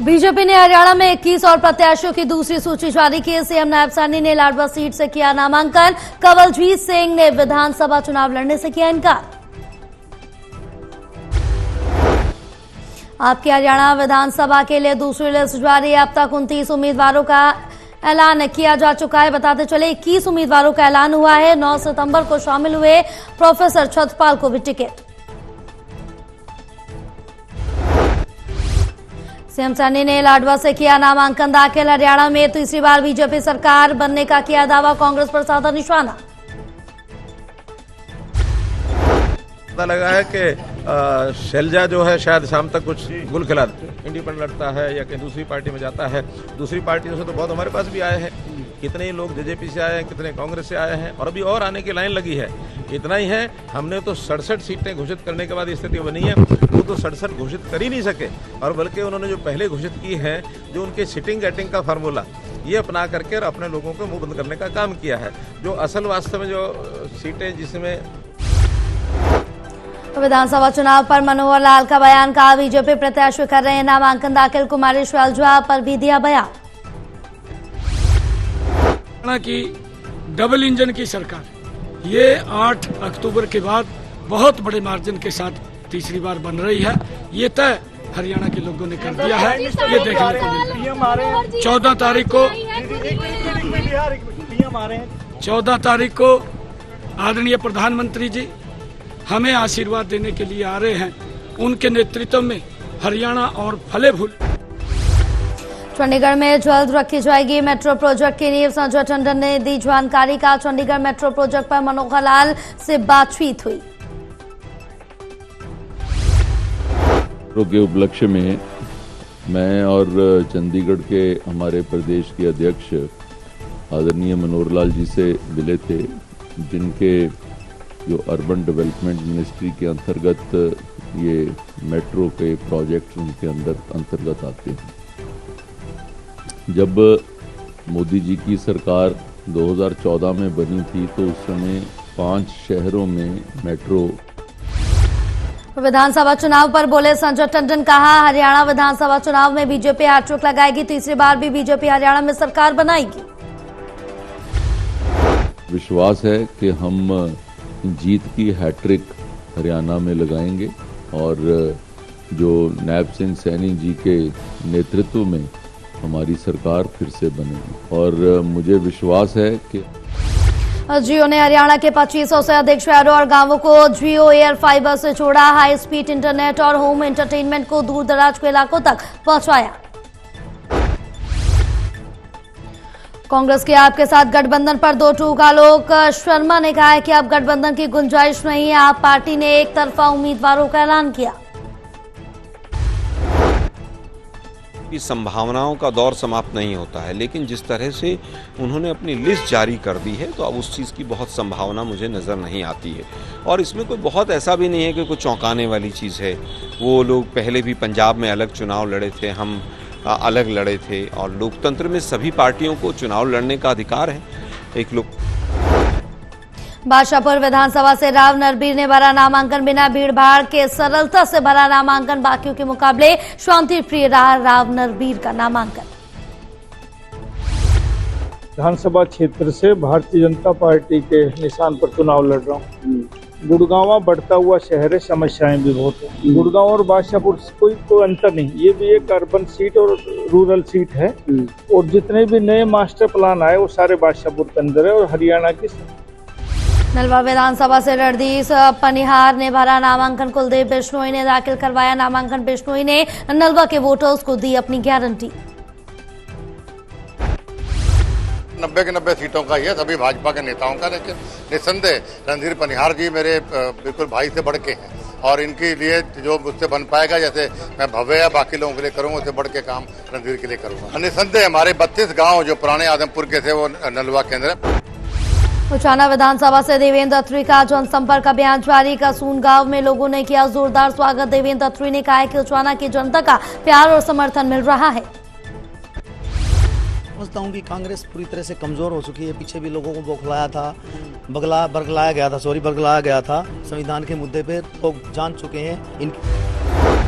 BJP ने हरियाणा में 21 और प्रत्याशियों की दूसरी सूची जारी की। सीएम नायब सैनी ने लाडवा सीट से किया नामांकन। कंवलजीत सिंह ने विधानसभा चुनाव लड़ने से किया इनकार। आपकी हरियाणा विधानसभा के लिए दूसरी लिस्ट जारी है। अब तक 29 उम्मीदवारों का ऐलान किया जा चुका है। बताते चले 21 उम्मीदवारों का ऐलान हुआ है। 9 सितंबर को शामिल हुए प्रोफेसर छत्रपाल को भी टिकट। सीएम सैनी ने लाडवा से किया नामांकन दाखिल। हरियाणा में तीसरी बार बीजेपी सरकार बनने का किया दावा। कांग्रेस पर साधा निशाना। पता लगा है कि शैलजा जो है शायद शाम तक कुछ गुल खिला इंडिपेंडेंट लड़ता है या कहीं दूसरी पार्टी में जाता है। दूसरी पार्टियों से तो बहुत हमारे पास भी आए हैं। कितने ही लोग जेजेपी से आए हैं, कितने कांग्रेस से आए हैं और अभी और आने की लाइन लगी है। इतना ही है, हमने तो 67 सीटें घोषित करने के बाद स्थिति बनी है। वो तो 67 घोषित कर ही नहीं सके और बल्कि उन्होंने जो पहले घोषित की है, जो उनके सिटिंग गेटिंग का फार्मूला, ये अपना करके अपने लोगों को मुंह बंद करने का काम किया है। जो असल वास्तव में जो सीटें जिसमें विधानसभा चुनाव पर मनोहर लाल का बयान। कहा बीजेपी प्रत्याशी कर रहे हैं नामांकन दाखिल। कुमारी शैलजा पर भी दिया बयान। की डबल इंजन की सरकार ये 8 अक्टूबर के बाद बहुत बड़े मार्जिन के साथ तीसरी बार बन रही है। ये तय हरियाणा के लोगों ने कर दिया है। ये देखने को मिल रहा है। 14 तारीख को आदरणीय प्रधानमंत्री जी हमें आशीर्वाद देने के लिए आ रहे हैं। उनके नेतृत्व में हरियाणा और फले फूले। चंडीगढ़ में जल्द रखी जाएगी मेट्रो प्रोजेक्ट की नींव। संजय टंडन ने दी जानकारी। का चंडीगढ़ मेट्रो प्रोजेक्ट पर मनोहर लाल से बातचीत हुई। के उपलक्ष्य में मैं और चंडीगढ़ के हमारे प्रदेश के अध्यक्ष आदरणीय मनोहर लाल जी से मिले थे, जिनके जो अर्बन डेवलपमेंट मिनिस्ट्री के अंतर्गत ये मेट्रो के प्रोजेक्ट उनके अंतर्गत आते हैं। जब मोदी जी की सरकार 2014 में बनी थी तो उस समय 5 शहरों में मेट्रो। विधानसभा चुनाव पर बोले संजय टंडन। कहा हरियाणा विधानसभा चुनाव में बीजेपी हैट्रिक लगाएगी। तीसरी बार भी बीजेपी हरियाणा में सरकार बनाएगी। विश्वास है कि हम जीत की हैट्रिक हरियाणा में लगाएंगे और जो नायब सिंह सैनी जी के नेतृत्व में हमारी सरकार फिर से बनेगी और मुझे विश्वास है कि जियो ने हरियाणा के 2500 से अधिक शहरों और गांवों को जियो एयर फाइबर से जोड़ा। हाई स्पीड इंटरनेट और होम एंटरटेनमेंट को दूर दराज के इलाकों तक पहुंचाया। कांग्रेस के आपके साथ गठबंधन पर दो टूक। आलोक शर्मा ने कहा है कि अब गठबंधन की गुंजाइश नहीं है। आप पार्टी ने एक तरफा उम्मीदवारों का ऐलान किया। की संभावनाओं का दौर समाप्त नहीं होता है, लेकिन जिस तरह से उन्होंने अपनी लिस्ट जारी कर दी है तो अब उस चीज़ की बहुत संभावना मुझे नज़र नहीं आती है। और इसमें कोई बहुत ऐसा भी नहीं है कि कोई चौंकाने वाली चीज़ है। वो लोग पहले भी पंजाब में अलग चुनाव लड़े थे, हम अलग लड़े थे और लोकतंत्र में सभी पार्टियों को चुनाव लड़ने का अधिकार है। एक लोग बादशाहपुर विधानसभा से राव नरबीर ने भरा नामांकन। बिना भीड़भाड़ के सरलता से भरा नामांकन। बाकियों के मुकाबले शांति प्रिय रहा राव नरबीर का नामांकन। विधानसभा क्षेत्र से भारतीय जनता पार्टी के निशान पर चुनाव लड़ रहा हूँ। गुड़गांव बढ़ता हुआ शहर है, समस्याएं भी बहुत है। गुड़गांव और बादशाहपुर कोई अंतर नहीं। ये भी एक अर्बन सीट और रूरल सीट है और जितने भी नए मास्टर प्लान आए वो सारे बादशाहपुर के अंदर है और हरियाणा की। नलवा विधानसभा से रणदीप पनिहार ने भरा नामांकन। कुलदीप बिश्नोई ने दाखिल करवाया नामांकन। बिश्नोई ने नलवा के वोटर्स को दी अपनी गारंटी। 90 के 90 सीटों का ही है, सभी भाजपा के नेताओं का। लेकिन निस्संदेह रणधीर पनिहार जी मेरे बिल्कुल भाई से बढ़ के हैं और इनके लिए जो मुझसे बन पाएगा, जैसे मैं भव्य या बाकी लोगों के लिए करूंगा, उससे बढ़ के काम रणधीर के लिए करूंगा। निस्संदेह हमारे 32 गाँव जो पुराने आदमपुर के थे वो नलवा के अंदर है। उचाना विधानसभा से देवेंद्र अत्री का जनसंपर्क अभियान जारी। कसून गांव में लोगों ने किया जोरदार स्वागत। देवेंद्र अत्री ने कहा कि उचाना की जनता का प्यार और समर्थन मिल रहा है। समझता हूँ कि कांग्रेस पूरी तरह से कमजोर हो चुकी है। पीछे भी लोगों को बौखलाया था, बरगलाया गया था संविधान के मुद्दे पे लोग जान चुके हैं।